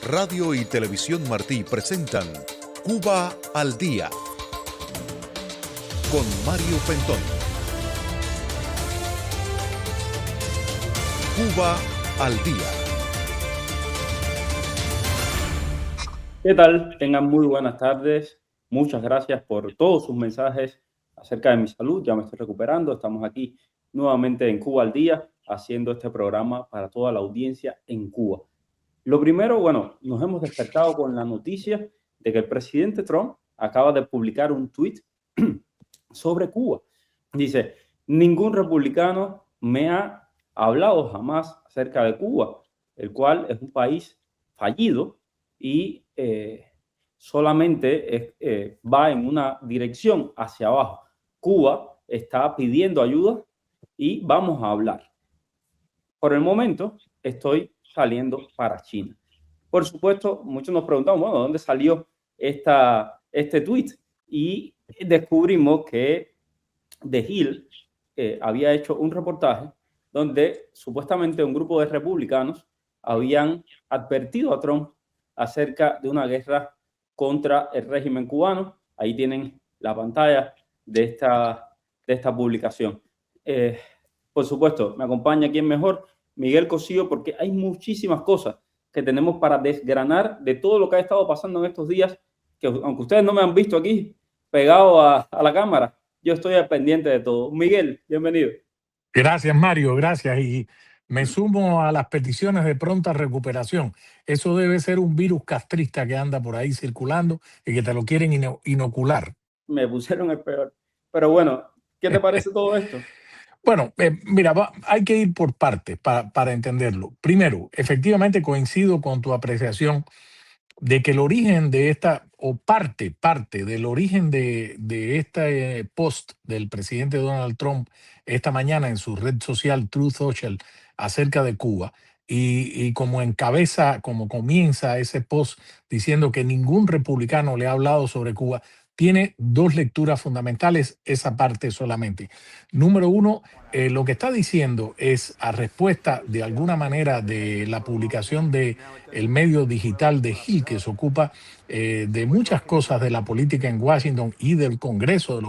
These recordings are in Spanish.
Radio y Televisión Martí presentan Cuba al Día con Mario Pentón. Cuba al Día. ¿Qué tal? Tengan muy buenas tardes. Muchas gracias por todos sus mensajes acerca de mi salud. Ya me estoy recuperando. Estamos aquí nuevamente en Cuba al Día, haciendo este programa para toda la audiencia en Cuba. Lo primero, bueno, nos hemos despertado con la noticia de que el presidente Trump acaba de publicar un tuit sobre Cuba. Dice, ningún republicano me ha hablado jamás acerca de Cuba, el cual es un país fallido y solamente va en una dirección hacia abajo. Cuba está pidiendo ayuda y vamos a hablar. Por el momento estoy saliendo para China. Por supuesto, muchos nos preguntamos, bueno, ¿dónde salió este tweet? Y descubrimos que The Hill había hecho un reportaje donde supuestamente un grupo de republicanos habían advertido a Trump acerca de una guerra contra el régimen cubano. Ahí tienen la pantalla de esta publicación. Por supuesto, me acompaña quien mejor, Miguel Cosío, porque hay muchísimas cosas que tenemos para desgranar de todo lo que ha estado pasando en estos días, que aunque ustedes no me han visto aquí pegado a la cámara, yo estoy al pendiente de todo. Miguel, bienvenido. Gracias, Mario, gracias. Y me sumo a las peticiones de pronta recuperación. Eso debe ser un virus castrista que anda por ahí circulando y que te lo quieren inocular. Me pusieron el peor. Pero bueno, ¿qué te parece todo esto? Bueno, mira, hay que ir por partes para entenderlo. Primero, efectivamente coincido con tu apreciación de que el origen de esta, o parte del origen de este post del presidente Donald Trump esta mañana en su red social Truth Social acerca de Cuba, y como encabeza, como comienza ese post diciendo que ningún republicano le ha hablado sobre Cuba, tiene dos lecturas fundamentales, esa parte solamente. Número uno, lo que está diciendo es a respuesta de alguna manera de la publicación de el medio digital de Hill, que se ocupa de muchas cosas de la política en Washington y del Congreso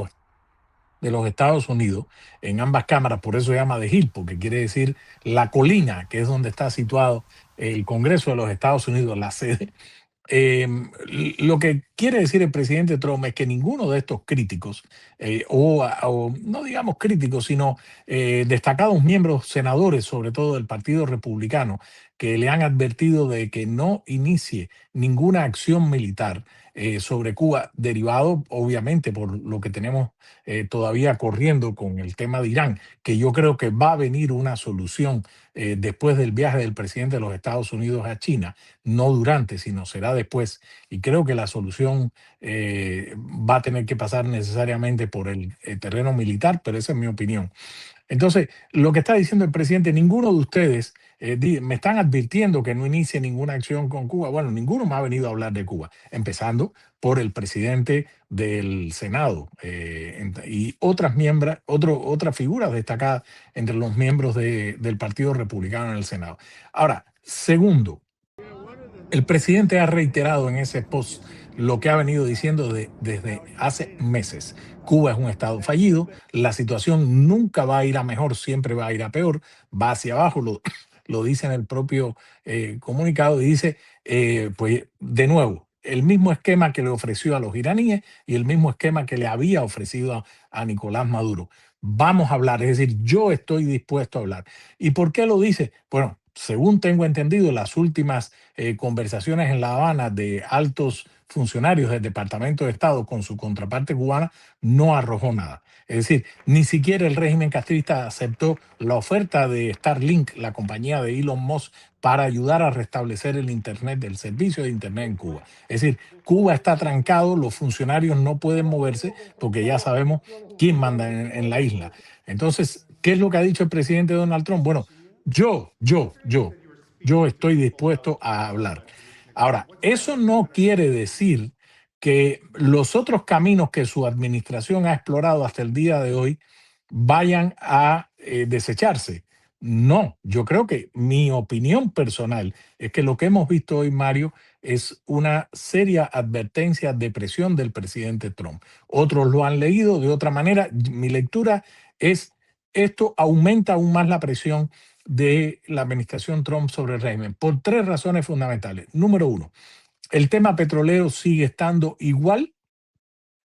de los Estados Unidos, en ambas cámaras, por eso se llama The Hill, porque quiere decir la colina, que es donde está situado el Congreso de los Estados Unidos, la sede. Lo que quiere decir el presidente Trump es que ninguno de estos críticos, o no digamos críticos, sino destacados miembros, senadores, sobre todo del Partido Republicano, que le han advertido de que no inicie ninguna acción militar sobre Cuba, derivado obviamente por lo que tenemos todavía corriendo con el tema de Irán, que yo creo que va a venir una solución después del viaje del presidente de los Estados Unidos a China, no durante, sino será después. Y creo que la solución va a tener que pasar necesariamente por el terreno militar, pero esa es mi opinión. Entonces, lo que está diciendo el presidente, ninguno de ustedes me están advirtiendo que no inicie ninguna acción con Cuba. Bueno, ninguno me ha venido a hablar de Cuba, empezando por el presidente del Senado y otras figuras destacadas entre los miembros del Partido Republicano en el Senado. Ahora, segundo, el presidente ha reiterado en ese post lo que ha venido diciendo desde hace meses. Cuba es un estado fallido, la situación nunca va a ir a mejor, siempre va a ir a peor, va hacia abajo, lo dice en el propio comunicado, y dice, pues de nuevo, el mismo esquema que le ofreció a los iraníes y el mismo esquema que le había ofrecido a Nicolás Maduro. Vamos a hablar, es decir, yo estoy dispuesto a hablar. ¿Y por qué lo dice? Bueno, según tengo entendido, las últimas conversaciones en La Habana de altos funcionarios del Departamento de Estado con su contraparte cubana no arrojó nada. Es decir, ni siquiera el régimen castrista aceptó la oferta de Starlink, la compañía de Elon Musk, para ayudar a restablecer el Internet, el servicio de Internet en Cuba. Es decir, Cuba está trancado, los funcionarios no pueden moverse porque ya sabemos quién manda en la isla. Entonces, ¿qué es lo que ha dicho el presidente Donald Trump? Bueno, yo estoy dispuesto a hablar. Ahora, eso no quiere decir que los otros caminos que su administración ha explorado hasta el día de hoy vayan a desecharse. No, yo creo que mi opinión personal es que lo que hemos visto hoy, Mario, es una seria advertencia de presión del presidente Trump. Otros lo han leído de otra manera. Mi lectura es esto aumenta aún más la presión de la administración Trump sobre el régimen por tres razones fundamentales. Número uno, el tema petrolero sigue estando igual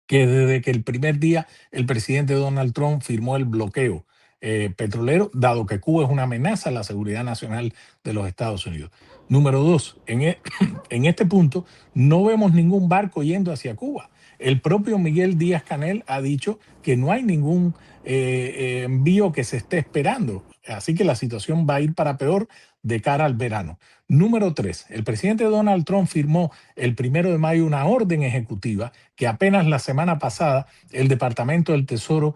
que desde que el primer día el presidente Donald Trump firmó el bloqueo petrolero, dado que Cuba es una amenaza a la seguridad nacional de los Estados Unidos. Número dos, en este punto no vemos ningún barco yendo hacia Cuba. El propio Miguel Díaz-Canel ha dicho que no hay ningún envío que se esté esperando. Así que la situación va a ir para peor de cara al verano. Número tres, el presidente Donald Trump firmó el 1 de mayo una orden ejecutiva que apenas la semana pasada el Departamento del Tesoro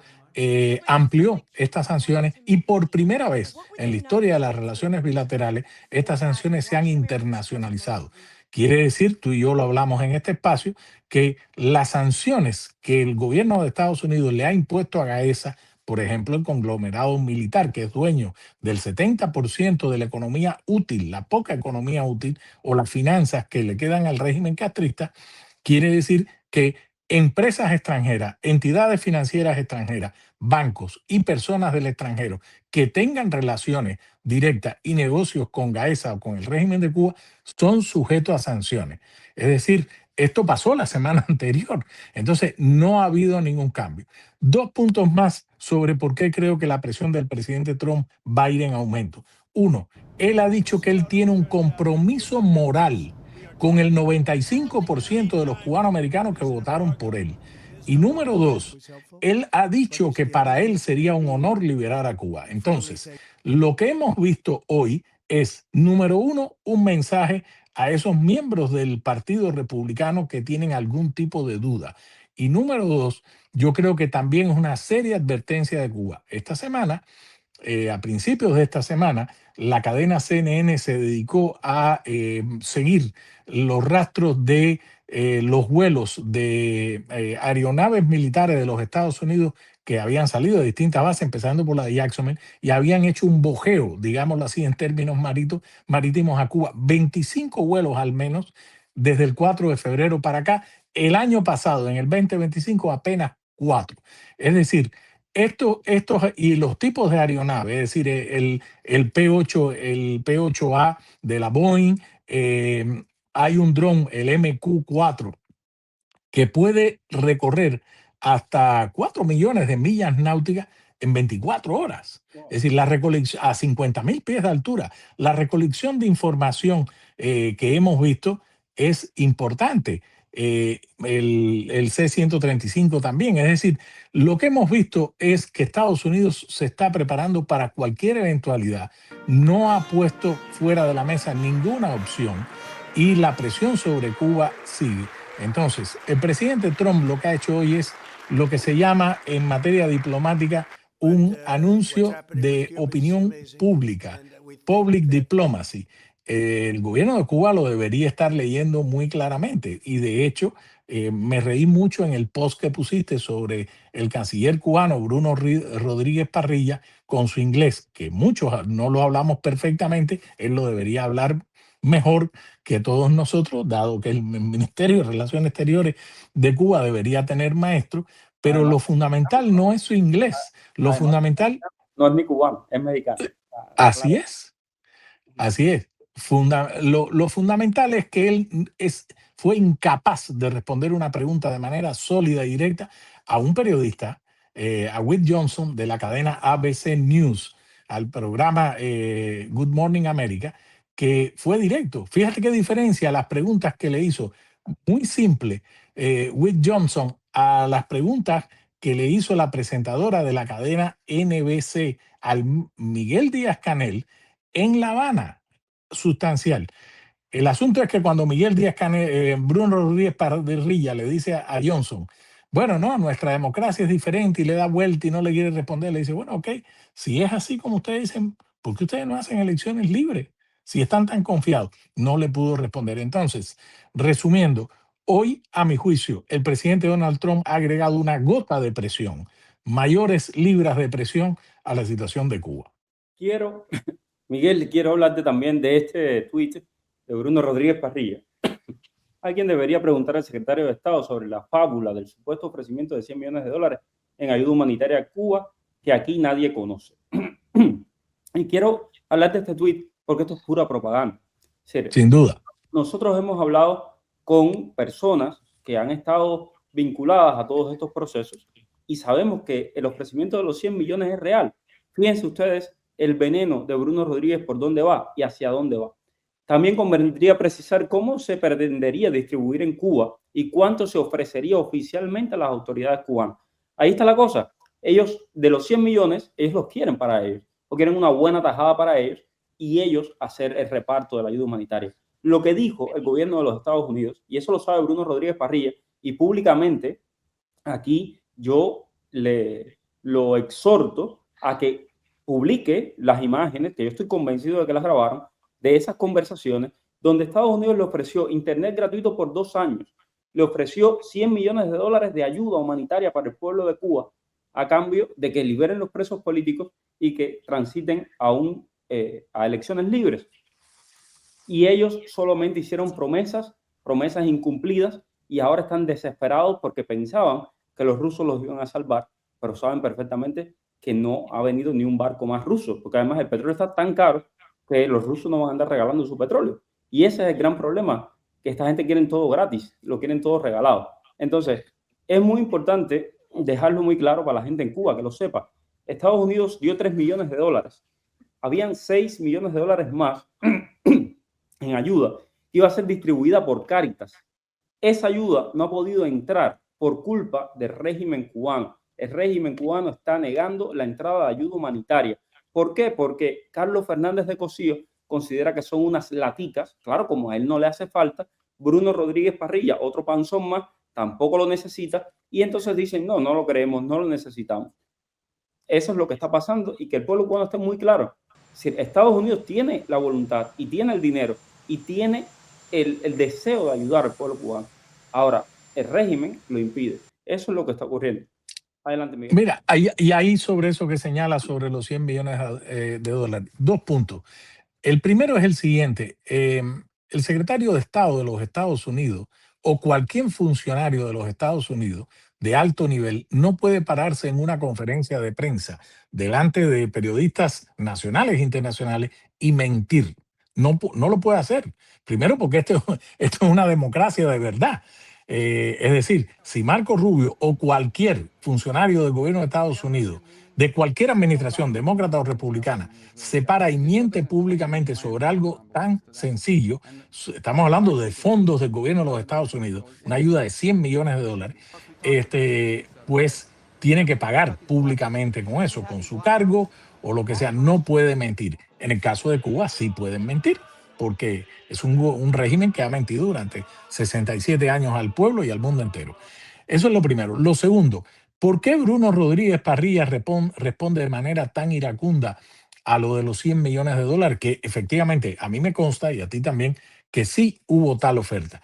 amplió estas sanciones y por primera vez en la historia de las relaciones bilaterales estas sanciones se han internacionalizado. Quiere decir, tú y yo lo hablamos en este espacio, que las sanciones que el gobierno de Estados Unidos le ha impuesto a Gaesa, por ejemplo, el conglomerado militar que es dueño del 70% de la economía útil, la poca economía útil o las finanzas que le quedan al régimen castrista, quiere decir que empresas extranjeras, entidades financieras extranjeras, bancos y personas del extranjero que tengan relaciones directas y negocios con Gaesa o con el régimen de Cuba son sujetos a sanciones. Es decir, esto pasó la semana anterior, entonces no ha habido ningún cambio. Dos puntos más sobre por qué creo que la presión del presidente Trump va a ir en aumento. Uno, él ha dicho que él tiene un compromiso moral con el 95% de los cubanoamericanos que votaron por él. Y número dos, él ha dicho que para él sería un honor liberar a Cuba. Entonces, lo que hemos visto hoy es, número uno, un mensaje a esos miembros del Partido Republicano que tienen algún tipo de duda. Y número dos, yo creo que también es una seria advertencia de Cuba. Esta semana, a principios de esta semana, la cadena CNN se dedicó a seguir los rastros de los vuelos de aeronaves militares de los Estados Unidos que habían salido de distintas bases, empezando por la de Jacksonville, y habían hecho un bojeo, digámoslo así, en términos marítimos a Cuba. 25 vuelos al menos desde el 4 de febrero para acá. El año pasado, en el 2025, apenas 4. Es decir, estos y los tipos de aeronaves, es decir, el P-8A de la Boeing, hay un dron, el MQ-4, que puede recorrer hasta 4 millones de millas náuticas en 24 horas. Es decir, la recolección a 50.000 pies de altura. La recolección de información que hemos visto es importante. El C-135 también. Es decir, lo que hemos visto es que Estados Unidos se está preparando para cualquier eventualidad. No ha puesto fuera de la mesa ninguna opción y la presión sobre Cuba sigue. Entonces, el presidente Trump lo que ha hecho hoy es lo que se llama en materia diplomática un anuncio de opinión pública, public diplomacy. El gobierno de Cuba lo debería estar leyendo muy claramente y de hecho me reí mucho en el post que pusiste sobre el canciller cubano Bruno Rodríguez Parrilla con su inglés, que muchos no lo hablamos perfectamente, él lo debería hablar mejor que todos nosotros, dado que el Ministerio de Relaciones Exteriores de Cuba debería tener maestro, pero Además, lo fundamental no es su inglés, lo además, fundamental, no es ni cubano, es mexicano. así es, así es. Lo fundamental es que él fue incapaz de responder una pregunta de manera sólida y directa a un periodista, a Whit Johnson, de la cadena ABC News, al programa Good Morning America, que fue directo. Fíjate qué diferencia las preguntas que le hizo. Muy simple, Whit Johnson, a las preguntas que le hizo la presentadora de la cadena NBC al Miguel Díaz-Canel en La Habana, sustancial. El asunto es que cuando Miguel Díaz-Canel, Bruno Rodríguez Parrilla le dice a Johnson, bueno, no, nuestra democracia es diferente y le da vuelta y no le quiere responder, le dice, bueno, ok, si es así como ustedes dicen, ¿por qué ustedes no hacen elecciones libres? Si están tan confiados, no le pudo responder. Entonces, resumiendo, hoy, a mi juicio, el presidente Donald Trump ha agregado una gota de presión, mayores libras de presión a la situación de Cuba. Miguel, quiero hablarte también de este tuit de Bruno Rodríguez Parrilla. Alguien debería preguntar al secretario de Estado sobre la fábula del supuesto ofrecimiento de $100 millones en ayuda humanitaria a Cuba, que aquí nadie conoce. Y quiero hablar de este tuit porque esto es pura propaganda. Sin duda. Nosotros hemos hablado con personas que han estado vinculadas a todos estos procesos y sabemos que el ofrecimiento de los 100 millones es real. Fíjense ustedes el veneno de Bruno Rodríguez por dónde va y hacia dónde va. También convendría precisar cómo se pretendería distribuir en Cuba y cuánto se ofrecería oficialmente a las autoridades cubanas. Ahí está la cosa. Ellos, de los 100 millones, ellos los quieren para ellos, o quieren una buena tajada para ellos y ellos hacer el reparto de la ayuda humanitaria. Lo que dijo el gobierno de los Estados Unidos, y eso lo sabe Bruno Rodríguez Parrilla, y públicamente aquí yo lo exhorto a que publique las imágenes, que yo estoy convencido de que las grabaron, de esas conversaciones, donde Estados Unidos le ofreció internet gratuito por 2 años, le ofreció $100 millones de ayuda humanitaria para el pueblo de Cuba, a cambio de que liberen los presos políticos y que transiten a elecciones libres. Y ellos solamente hicieron promesas incumplidas, y ahora están desesperados porque pensaban que los rusos los iban a salvar, pero saben perfectamente que no ha venido ni un barco más ruso, porque además el petróleo está tan caro que los rusos no van a andar regalando su petróleo. Y ese es el gran problema, que esta gente quiere todo gratis, lo quieren todo regalado. Entonces, es muy importante dejarlo muy claro para la gente en Cuba, que lo sepa. Estados Unidos dio $3 millones. Habían $6 millones más en ayuda, que iba a ser distribuida por Cáritas. Esa ayuda no ha podido entrar por culpa del régimen cubano. El régimen cubano está negando la entrada de ayuda humanitaria. ¿Por qué? Porque Carlos Fernández de Cosío considera que son unas laticas. Claro, como a él no le hace falta, Bruno Rodríguez Parrilla, otro panzón más, tampoco lo necesita, y entonces dicen, no lo queremos, no lo necesitamos. Eso es lo que está pasando, y que el pueblo cubano esté muy claro. Si Estados Unidos tiene la voluntad y tiene el dinero y tiene el deseo de ayudar al pueblo cubano. Ahora, el régimen lo impide. Eso es lo que está ocurriendo. Adelante, Miguel. Mira, ahí sobre eso que señala sobre los $100 millones de dólares, 2 puntos. El primero es el siguiente. El secretario de Estado de los Estados Unidos o cualquier funcionario de los Estados Unidos de alto nivel no puede pararse en una conferencia de prensa delante de periodistas nacionales e internacionales y mentir. No lo puede hacer. Primero porque esto es una democracia de verdad. Es decir, si Marco Rubio o cualquier funcionario del gobierno de Estados Unidos, de cualquier administración, demócrata o republicana, se para y miente públicamente sobre algo tan sencillo, estamos hablando de fondos del gobierno de los Estados Unidos, una ayuda de $100 millones, pues tiene que pagar públicamente con eso, con su cargo o lo que sea. No puede mentir. En el caso de Cuba sí pueden mentir, porque es un régimen que ha mentido durante 67 años al pueblo y al mundo entero. Eso es lo primero. Lo segundo, ¿por qué Bruno Rodríguez Parrilla responde de manera tan iracunda a lo de los $100 millones? Que efectivamente a mí me consta y a ti también que sí hubo tal oferta.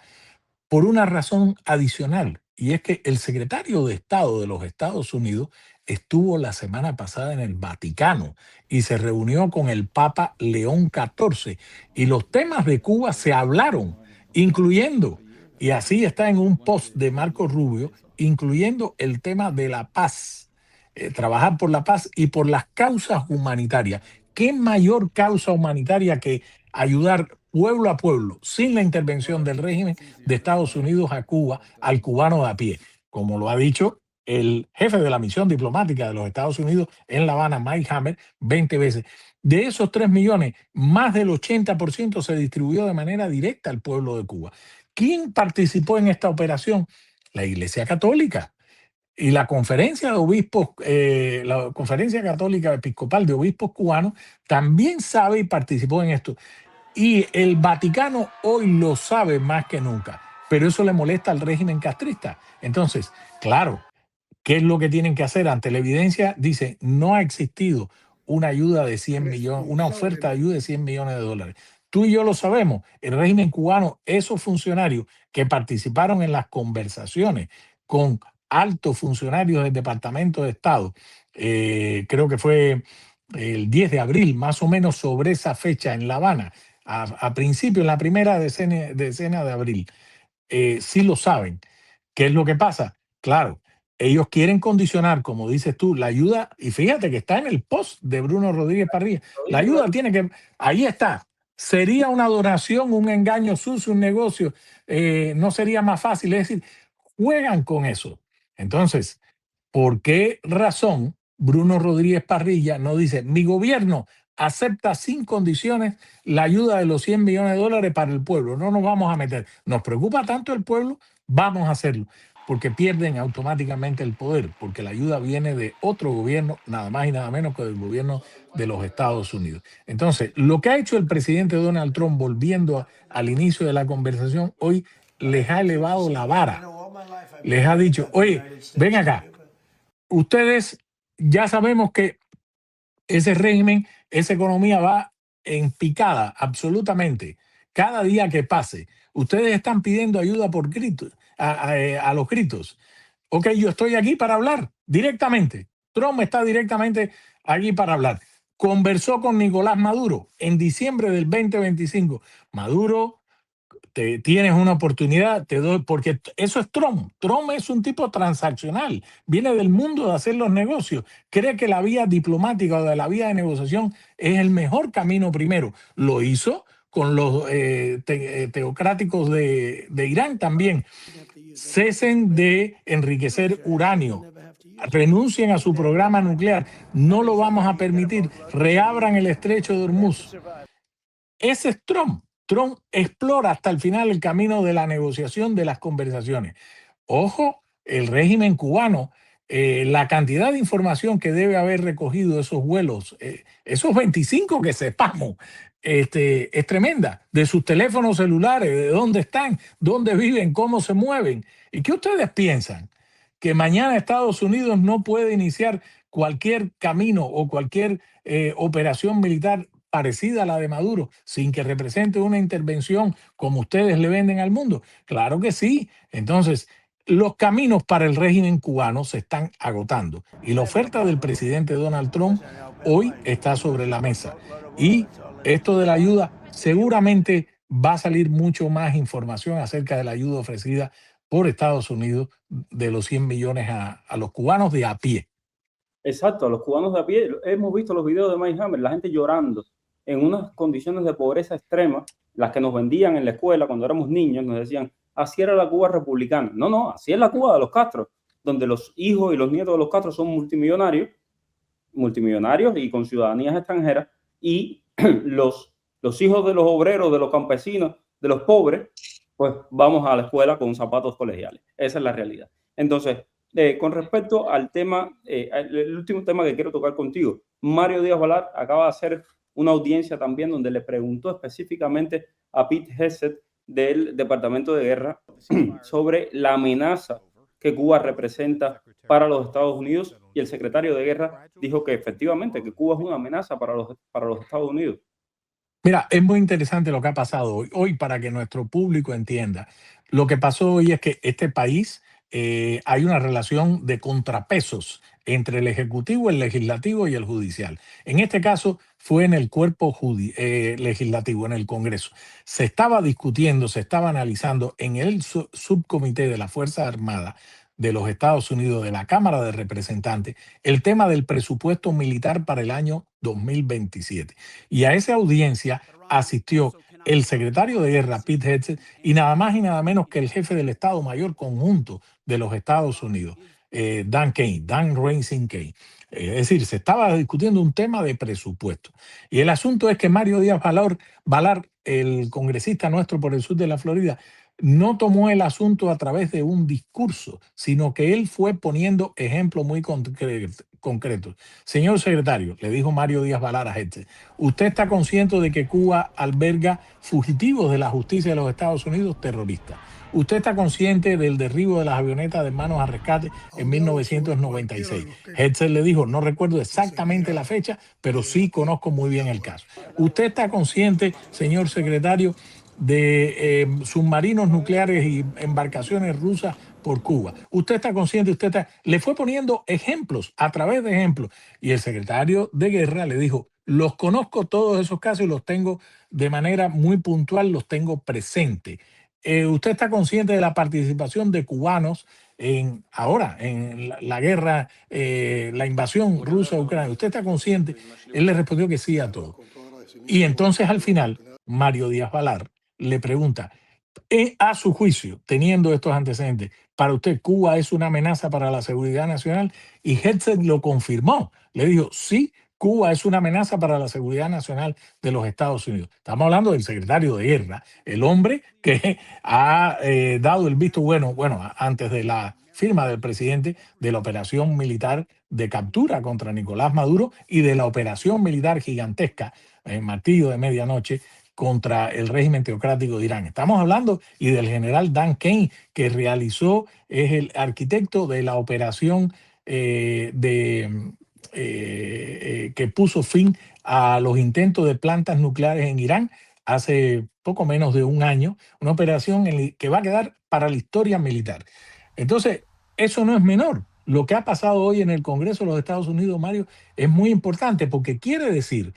Por una razón adicional, y es que el secretario de Estado de los Estados Unidos estuvo la semana pasada en el Vaticano y se reunió con el Papa León XIV, y los temas de Cuba se hablaron, incluyendo, y así está en un post de Marco Rubio, incluyendo el tema de la paz, trabajar por la paz y por las causas humanitarias. ¿Qué mayor causa humanitaria que ayudar pueblo a pueblo, sin la intervención del régimen de Estados Unidos a Cuba, al cubano de a pie? Como lo ha dicho el jefe de la misión diplomática de los Estados Unidos en La Habana, Mike Hammer, 20 veces. De esos 3 millones, más del 80% se distribuyó de manera directa al pueblo de Cuba. ¿Quién participó en esta operación? La Iglesia Católica. Y la conferencia de obispos, la Conferencia Católica Episcopal de Obispos Cubanos también sabe y participó en esto. Y el Vaticano hoy lo sabe más que nunca, pero eso le molesta al régimen castrista. Entonces, claro, ¿qué es lo que tienen que hacer? Ante la evidencia, dice, no ha existido una ayuda de 100 millones, una oferta de ayuda de $100 millones. Tú y yo lo sabemos, el régimen cubano, esos funcionarios que participaron en las conversaciones con altos funcionarios del Departamento de Estado, creo que fue el 10 de abril, más o menos sobre esa fecha en La Habana, a principio, en la primera decena de abril, sí lo saben. ¿Qué es lo que pasa? Claro, ellos quieren condicionar, como dices tú, la ayuda, y fíjate que está en el post de Bruno Rodríguez Parrilla, Lo la dice ayuda tiene que, ahí está, sería una donación, un engaño sucio, un negocio, no sería más fácil, es decir, juegan con eso. Entonces, ¿por qué razón Bruno Rodríguez Parrilla no dice, mi gobierno acepta sin condiciones la ayuda de los 100 millones de dólares para el pueblo? No nos vamos a meter. Nos preocupa tanto el pueblo, vamos a hacerlo. Porque pierden automáticamente el poder, porque la ayuda viene de otro gobierno, nada más y nada menos que del gobierno de los Estados Unidos. Entonces, lo que ha hecho el presidente Donald Trump, volviendo al inicio de la conversación, hoy les ha elevado la vara. Les ha dicho, oye, ven acá, ustedes ya sabemos que ese régimen, esa economía va en picada, absolutamente. Cada día que pase, ustedes están pidiendo ayuda por gritos, a los gritos. Ok, yo estoy aquí para hablar directamente. Trump está directamente aquí para hablar. Conversó con Nicolás Maduro en diciembre del 2025. Maduro, tienes una oportunidad, te doy, porque eso es Trump. Trump es un tipo transaccional, viene del mundo de hacer los negocios, cree que la vía diplomática o de la vía de negociación es el mejor camino primero. Lo hizo con los teocráticos de Irán también. Cesen de enriquecer uranio, renuncien a su programa nuclear, no lo vamos a permitir, reabran el estrecho de Hormuz. Ese es Trump. Trump explora hasta el final el camino de la negociación, de las conversaciones. Ojo, el régimen cubano, la cantidad de información que debe haber recogido esos vuelos, esos 25 que sepamos, es tremenda. De sus teléfonos celulares, de dónde están, dónde viven, cómo se mueven. ¿Y qué ustedes piensan? Que mañana Estados Unidos no puede iniciar cualquier camino o cualquier operación militar parecida a la de Maduro, sin que represente una intervención como ustedes le venden al mundo. Claro que sí. Entonces, los caminos para el régimen cubano se están agotando y la oferta del presidente Donald Trump hoy está sobre la mesa. Y esto de la ayuda, seguramente va a salir mucho más información acerca de la ayuda ofrecida por Estados Unidos de los 100 millones a los cubanos de a pie. Exacto, a los cubanos de a pie. Hemos visto los videos de Mike Hammer, la gente llorando en unas condiciones de pobreza extrema, las que nos vendían en la escuela cuando éramos niños, nos decían, así era la Cuba republicana. No, no, así es la Cuba de los Castro, donde los hijos y los nietos de los Castro son multimillonarios y con ciudadanías extranjeras, y los hijos de los obreros, de los campesinos, de los pobres, pues vamos a la escuela con zapatos colegiales. Esa es la realidad. Entonces, con respecto al tema, el último tema que quiero tocar contigo, Mario Díaz Balart acaba de hacer una audiencia también donde le preguntó específicamente a Pete Hegseth del Departamento de Guerra sobre la amenaza que Cuba representa para los Estados Unidos, y el secretario de Guerra dijo que efectivamente que Cuba es una amenaza para los Estados Unidos. Mira, es muy interesante lo que ha pasado hoy. Hoy, para que nuestro público entienda, lo que pasó hoy es que este país hay una relación de contrapesos entre el Ejecutivo, el Legislativo y el Judicial. En este caso fue en el cuerpo legislativo, en el Congreso. Se estaba discutiendo, se estaba analizando en el subcomité de las Fuerzas Armadas de los Estados Unidos, de la Cámara de Representantes, el tema del presupuesto militar para el año 2027. Y a esa audiencia asistió el secretario de Guerra, Pete Hegseth, y nada más y nada menos que el jefe del Estado Mayor Conjunto de los Estados Unidos, Dan Racine Kane. Es decir, se estaba discutiendo un tema de presupuesto. Y el asunto es que Mario Díaz Balart, el congresista nuestro por el sur de la Florida, no tomó el asunto a través de un discurso, sino que él fue poniendo ejemplos muy concretos. Señor secretario, le dijo Mario Díaz Balart a Hegseth, ¿usted está consciente de que Cuba alberga fugitivos de la justicia de los Estados Unidos terroristas? ¿Usted está consciente del derribo de las avionetas de Hermanos al Rescate en 1996? Hegseth le dijo, no recuerdo exactamente la fecha, pero sí conozco muy bien el caso. ¿Usted está consciente, señor secretario, de submarinos nucleares y embarcaciones rusas por Cuba. Usted está consciente, le fue poniendo ejemplos a través de ejemplos. Y el secretario de Guerra le dijo, los conozco todos esos casos y los tengo de manera muy puntual, los tengo presente. ¿Usted está consciente de la participación de cubanos ahora en la guerra, la invasión rusa a Ucrania? ¿Usted está consciente? Él le respondió que sí a todo. Y entonces al final, Mario Díaz Balart le pregunta, a su juicio, teniendo estos antecedentes, ¿para usted Cuba es una amenaza para la seguridad nacional? Y Herzog lo confirmó. Le dijo, sí, Cuba es una amenaza para la seguridad nacional de los Estados Unidos. Estamos hablando del secretario de Guerra, el hombre que ha dado el visto bueno, antes de la firma del presidente, de la operación militar de captura contra Nicolás Maduro y de la operación militar gigantesca, Martillo de Medianoche, contra el régimen teocrático de Irán. Estamos hablando y del general Dan Kane, que es el arquitecto de la operación que puso fin a los intentos de plantas nucleares en Irán hace poco menos de un año, una operación que va a quedar para la historia militar. Entonces, eso no es menor. Lo que ha pasado hoy en el Congreso de los Estados Unidos, Mario, es muy importante porque quiere decir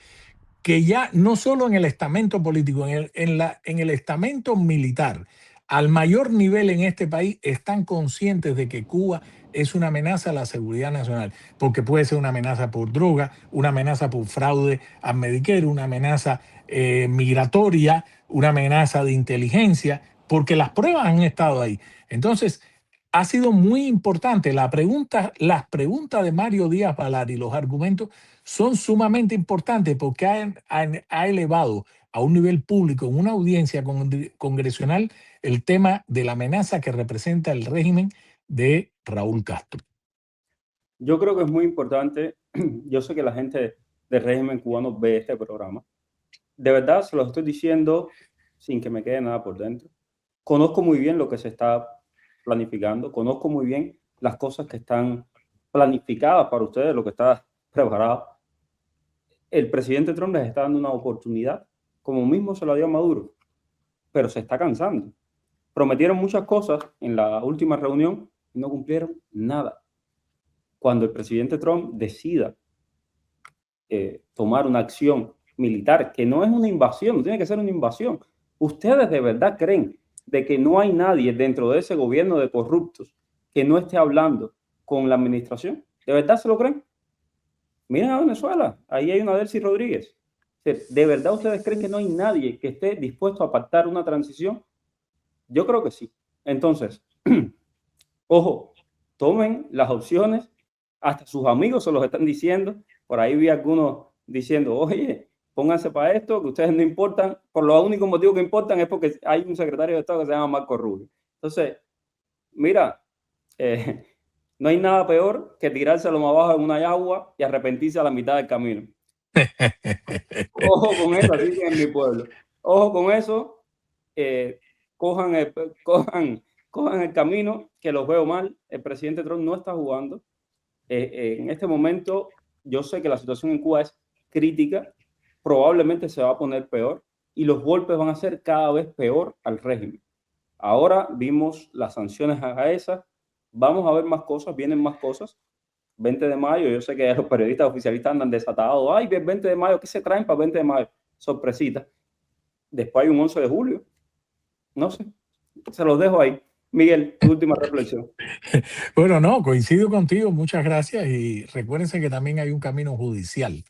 que ya no solo en el estamento político, en el estamento militar, al mayor nivel en este país, están conscientes de que Cuba es una amenaza a la seguridad nacional, porque puede ser una amenaza por droga, una amenaza por fraude a Medicare, una amenaza migratoria, una amenaza de inteligencia, porque las pruebas han estado ahí. Entonces, ha sido muy importante. Las preguntas de Mario Díaz Balart y los argumentos son sumamente importantes porque ha elevado a un nivel público, en una audiencia congresional, el tema de la amenaza que representa el régimen de Raúl Castro. Yo creo que es muy importante. Yo sé que la gente del régimen cubano ve este programa. De verdad, se lo estoy diciendo sin que me quede nada por dentro. Conozco muy bien lo que se está planificando, conozco muy bien las cosas que están planificadas para ustedes, lo que está preparado. El presidente Trump les está dando una oportunidad, como mismo se lo dio a Maduro, pero se está cansando. Prometieron muchas cosas en la última reunión y no cumplieron nada. Cuando el presidente Trump decida tomar una acción militar, que no es una invasión, no tiene que ser una invasión. ¿Ustedes de verdad creen de que no hay nadie dentro de ese gobierno de corruptos que no esté hablando con la administración? ¿De verdad se lo creen? Miren a Venezuela, ahí hay una Delcy Rodríguez. ¿De verdad ustedes creen que no hay nadie que esté dispuesto a pactar una transición? Yo creo que sí. Entonces, ojo, tomen las opciones, hasta sus amigos se los están diciendo. Por ahí vi algunos diciendo, oye, pónganse para esto, que ustedes no importan. Por lo único motivo que importan es porque hay un secretario de Estado que se llama Marco Rubio. Entonces, mira, no hay nada peor que tirárselo más abajo en una yagua y arrepentirse a la mitad del camino. Ojo con eso, así que en mi pueblo. Ojo con eso. Cojan el camino, que los veo mal. El presidente Trump no está jugando. En este momento, yo sé que la situación en Cuba es crítica. Probablemente se va a poner peor y los golpes van a ser cada vez peor al régimen. Ahora vimos las sanciones a esas. Vamos a ver más cosas, vienen más cosas. 20 de mayo, yo sé que los periodistas oficialistas andan desatados. Ay, el 20 de mayo, ¿qué se traen para el 20 de mayo? Sorpresita. Después hay un 11 de julio. No sé, se los dejo ahí. Miguel, tu última reflexión. Bueno, no, coincido contigo, muchas gracias. Y recuérdense que también hay un camino judicial.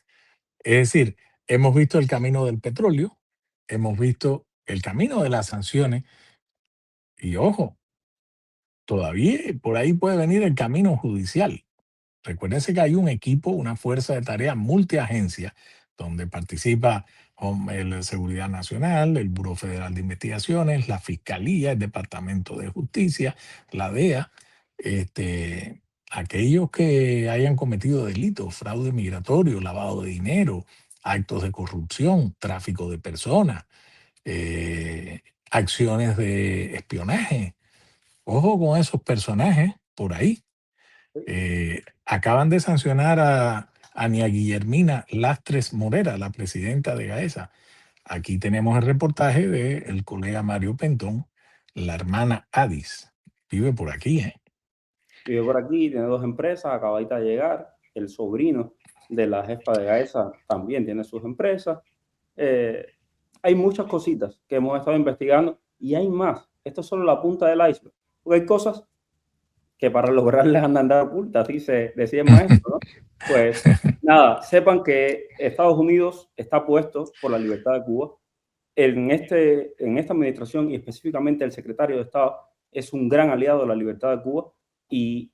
Es decir, hemos visto el camino del petróleo, hemos visto el camino de las sanciones y ojo, todavía por ahí puede venir el camino judicial. Recuérdense que hay un equipo, una fuerza de tarea multiagencia, donde participa la Seguridad Nacional, el Buró Federal de Investigaciones, la Fiscalía, el Departamento de Justicia, la DEA, aquellos que hayan cometido delitos, fraude migratorio, lavado de dinero, actos de corrupción, tráfico de personas, acciones de espionaje. Ojo con esos personajes por ahí. Acaban de sancionar a Ania Guillermina Lastres Morera, la presidenta de Gaesa. aquí tenemos el reportaje del colega Mario Pentón, la hermana Adis. Vive por aquí, ¿eh? Vive por aquí, tiene 2 empresas, acabadita de llegar. El sobrino de la jefa de Gaesa también tiene sus empresas. Hay muchas cositas que hemos estado investigando y hay más. Esto es solo la punta del iceberg. Porque hay cosas que para lograrlas han de andar ocultas, así se decía el maestro, ¿no? Pues nada, sepan que Estados Unidos está puesto por la libertad de Cuba. En esta administración y específicamente el secretario de Estado es un gran aliado de la libertad de Cuba y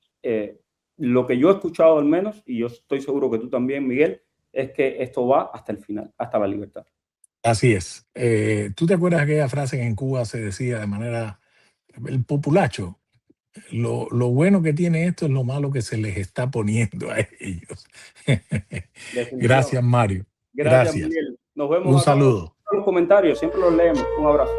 lo que yo he escuchado al menos, y yo estoy seguro que tú también, Miguel, es que esto va hasta el final, hasta la libertad. Así es. ¿Tú te acuerdas de aquella frase que en Cuba se decía de manera, el populacho? Lo bueno que tiene esto es lo malo que se les está poniendo a ellos. Gracias, Mario. Gracias, Gracias. Miguel. Nos Un vemos acá saludo. en los comentarios, siempre los leemos. Un abrazo.